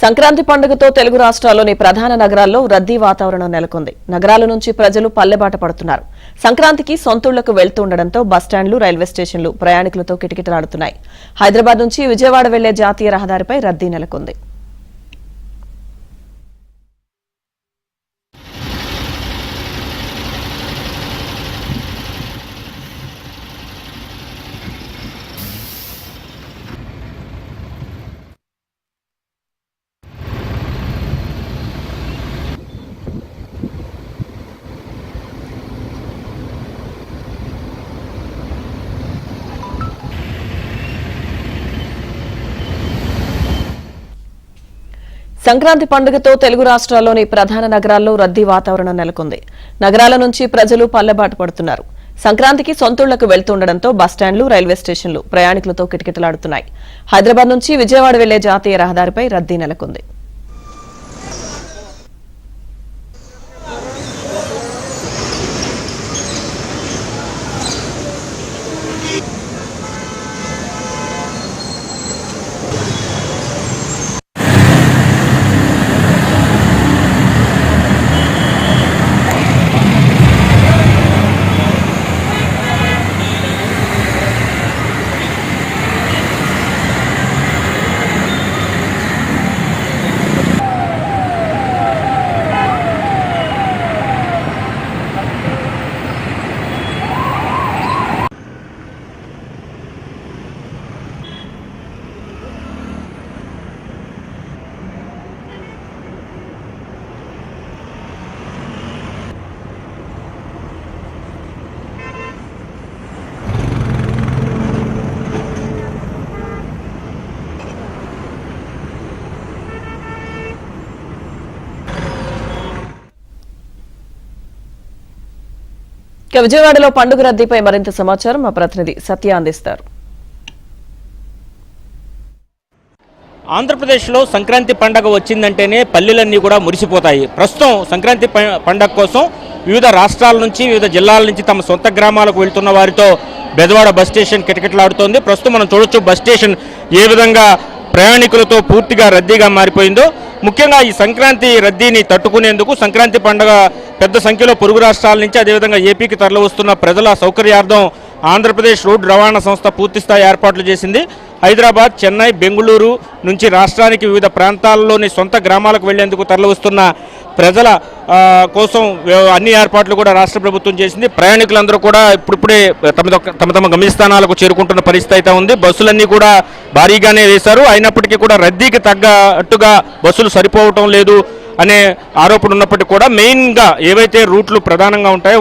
సంక్రాంతి పండుగతో తెలుగు రాష్ట్రాల్లోని ప్రధాన నగరాల్లో రద్దీ వాతావరణం నెలకొంది. నగరాల నుంచి ప్రజలు పల్లెబాట పడుతున్నారు. సంక్రాంతికి సొంతూళ్లకు వెళ్తుండటంతో బస్టాండ్లు, రైల్వే స్టేషన్లు ప్రయాణికులతో కిటకిటలాడుతున్నాయి. హైదరాబాద్ నుంచి విజయవాడ వెళ్లే జాతీయ రహదారిపై రద్దీ నెలకొంది. సంక్రాంతి పండుగతో తెలుగు రాష్ట్రాల్లోని ప్రధాన నగరాల్లో రద్దీ వాతావరణం నెలకొంది. నగరాల నుంచి ప్రజలు పల్లెబాట పడుతున్నారు. సంక్రాంతికి సొంతూళ్లకు వెళ్తుండటంతో బస్టాండ్లు, రైల్వే స్టేషన్లు ప్రయాణికులతో కిటకిటలాడుతున్నాయి. హైదరాబాద్ నుంచి విజయవాడ వెళ్లే జాతీయ రహదారిపై రద్దీ నెలకొంది. విజయవాడలో పండుగ రద్దీపై మరింత సమాచారం మా ప్రతినిధి సత్య అందిస్తారు. ఆంధ్రప్రదేశ్లో సంక్రాంతి పండుగ వచ్చిందంటేనే పల్లెలన్నీ కూడా మురిసిపోతాయి. ప్రస్తుతం సంక్రాంతి పండుగ కోసం వివిధ రాష్ట్రాల నుంచి, వివిధ జిల్లాల నుంచి తమ సొంత గ్రామాలకు వెళ్తున్న వారితో బెజవాడ బస్ స్టేషన్ కిటకిటలాడుతోంది. ప్రస్తుతం మనం చూడొచ్చు బస్ స్టేషన్ ఏ విధంగా ప్రయాణికులతో పూర్తిగా రద్దీగా మారిపోయిందో. ముఖ్యంగా ఈ సంక్రాంతి రద్దీని తట్టుకునేందుకు సంక్రాంతి పండుగ పెద్ద సంఖ్యలో పొరుగు రాష్ట్రాల నుంచి, అదేవిధంగా ఏపీకి తరలివస్తున్న ప్రజల సౌకర్యార్థం ఆంధ్రప్రదేశ్ రోడ్డు రవాణా సంస్థ పూర్తిస్థాయి ఏర్పాట్లు చేసింది. హైదరాబాద్, చెన్నై, బెంగళూరు నుంచి రాష్ట్రానికి వివిధ ప్రాంతాల్లోని సొంత గ్రామాలకు వెళ్లేందుకు తరలివస్తున్న ప్రజల కోసం అన్ని ఏర్పాట్లు కూడా రాష్ట్ర ప్రభుత్వం చేసింది. ప్రయాణికులందరూ కూడా ఇప్పుడిప్పుడే తమ గమ్యస్థానాలకు చేరుకుంటున్న పరిస్థితి అయితే ఉంది. బస్సులన్నీ కూడా భారీగానే వేశారు. అయినప్పటికీ కూడా రద్దీకి తగ్గట్టుగా బస్సులు సరిపోవటం లేదు అనే ఆరోపణ ఉన్నప్పటికీ కూడా మెయిన్గా ఏవైతే రూట్లు ప్రధానంగా ఉంటాయో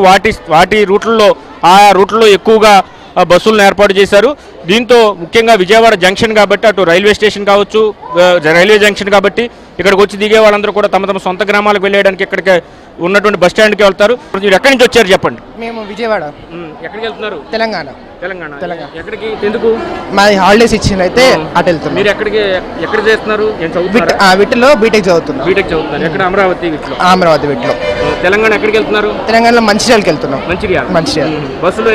వాటి రూట్లలో ఆయా రూట్లలో ఎక్కువగా బస్సులను ఏర్పాటు చేశారు. దీంతో ముఖ్యంగా విజయవాడ జంక్షన్ కాబట్టి అటు రైల్వే స్టేషన్ కావచ్చు, రైల్వే జంక్షన్ కాబట్టి ఇక్కడికి వచ్చి దిగే వాళ్ళందరూ కూడా తమ సొంత గ్రామాలకు వెళ్ళడానికి ఇక్కడికి ఉన్నటువంటి బస్ స్టాండ్కి వెళ్తారు. మీరు ఎక్కడి నుంచి వచ్చారు చెప్పండి? మేము విజయవాడ. ఎక్కడికి వెళ్తున్నారు? తెలంగాణ. ఎక్కడికి? ఎందుకు? మాది హాలిడేస్ ఇచ్చింది అయితే అటు వెళ్తున్నాం. మీరు ఎక్కడ చేస్తున్నారు? వీటిలో బీటెక్ చదువుతున్నారు. ఎక్కడ? అమరావతి వీటిలో. తెలంగాణ ఎక్కడికి వెళ్తున్నారు? తెలంగాణలో మంచిర్యాలకి వెళ్తున్నాం. మంచిర్యాల. బస్సులో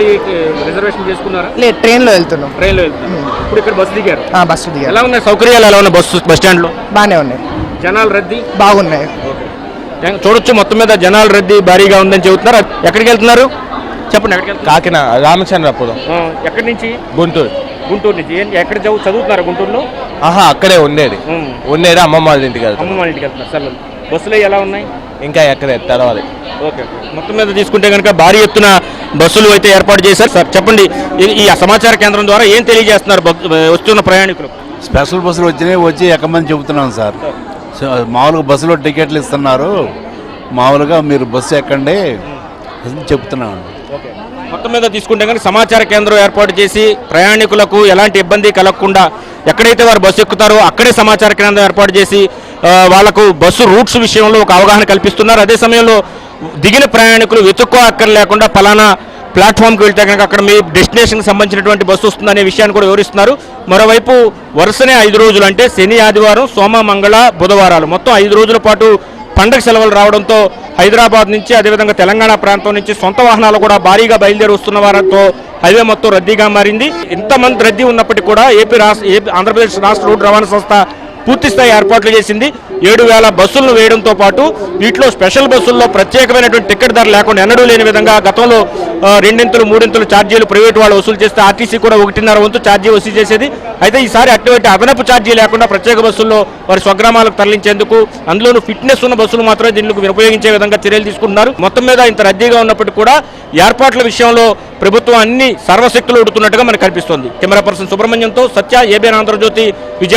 రిజర్వేషన్ చేసుకున్నారా? లేదు, ట్రైన్లో వెళ్తున్నాం. ఇప్పుడు ఇక్కడ బస్సు దిగారు? బస్సు దిగారు. ఎలా ఉన్నాయి సౌకర్యాలు? ఎలా ఉన్నాయి బస్ స్టాండ్ లో? బాగానే ఉన్నాయి. జనాలు రద్దీ బాగున్నాయి. చూడొచ్చు, మొత్తం మీద జనాల రద్దీ భారీగా ఉందని చెబుతున్నారు. ఎక్కడికి వెళ్తున్నారు చెప్పండి? ఎక్కడికి వెళ్తున్నారు? కాకినాడ రామచంద్రపురం. ఎక్కడి నుంచి? గుంటూరు నుంచి. ఎక్కడ చదువుతున్నారు గుంటూరులో? అక్కడే ఉండేది అమ్మమ్మ వాళ్ళ ఇంటికి వెళ్తున్నారు. సరే, బస్సులు ఎలా ఉన్నాయి? ఇంకా ఎక్కడే తర్వాత. ఓకే, మొత్తం మీద తీసుకుంటే కనుక భారీ ఎత్తున బస్సులు అయితే ఏర్పాటు చేశారు. సార్ చెప్పండి, ఈ సమాచార కేంద్రం ద్వారా ఏం తెలియజేస్తున్నారు వస్తున్న ప్రయాణికులు? స్పెషల్ బస్సులు వచ్చి ఎక్కమని చెబుతున్నాం సార్. మామూలుగా బస్సులో టికెట్లు ఇస్తున్నారు, మామూలుగా మీరు బస్సు ఎక్కండి చెప్తున్నాను. మొత్తం మీద తీసుకుంటే కనుక సమాచార కేంద్రం ఏర్పాటు చేసి ప్రయాణికులకు ఎలాంటి ఇబ్బంది కలగకుండా ఎక్కడైతే వారు బస్సు ఎక్కుతారో అక్కడే సమాచార కేంద్రం ఏర్పాటు చేసి వాళ్లకు బస్సు రూట్స్ విషయంలో ఒక అవగాహన కల్పిస్తున్నారు. అదే సమయంలో దిగిన ప్రయాణికులు వెతుక్కో అక్కర్లేకుండా పలానా ప్లాట్ఫామ్కి వెళ్తే కనుక అక్కడ మీ డెస్టినేషన్కి సంబంధించినటువంటి బస్సు వస్తుందనే విషయాన్ని కూడా వివరిస్తున్నారు. మరోవైపు వరుసనే 5 రోజులు అంటే శని, ఆదివారం, సోమ, మంగళ, బుధవారాలు మొత్తం 5 రోజుల పాటు పండగ సెలవులు రావడంతో హైదరాబాద్ నుంచి అదేవిధంగా తెలంగాణ ప్రాంతం నుంచి సొంత వాహనాలు కూడా భారీగా బయలుదేరి వస్తున్న వారితో హైవే మొత్తం రద్దీగా మారింది. ఇంతమంది రద్దీ ఉన్నప్పటికీ కూడా ఆంధ్రప్రదేశ్ రాష్ట్ర రోడ్డు రవాణా సంస్థ పూర్తి స్థాయి ఏర్పాట్లు చేసింది. 7,000 బస్సులను వేయడంతో పాటు వీటిలో స్పెషల్ బస్సుల్లో ప్రత్యేకమైనటువంటి టికెట్ ధర లేకుండా ఎన్నడూ లేని విధంగా గతంలో 2-3 ఛార్జీలు ప్రైవేట్ వాళ్ళు వసూలు చేస్తే ఆర్టీసీ కూడా 1.5 వంతు ఛార్జీ వసూలు చేసేది. అయితే ఈసారి అటువంటి అదనపు ఛార్జీ లేకుండా ప్రత్యేక బస్సుల్లో వారి స్వగ్రామాలకు తరలించేందుకు, అందులోనూ ఫిట్నెస్ ఉన్న బస్సులు మాత్రమే దీనికి ఉపయోగించే విధంగా చర్యలు తీసుకుంటున్నారు. మొత్తం మీద ఇంత రద్దీగా ఉన్నప్పటికీ కూడా ఏర్పాట్ల విషయంలో ప్రభుత్వం అన్ని సర్వశక్తులు ఉడుతున్నట్టుగా మనకు కనిపిస్తోంది. కెమెరా పర్సన్ సుబ్రహ్మణ్యంతో సత్య, ఏబిఎన్ ఆంధ్రజ్యోతి, విజయ.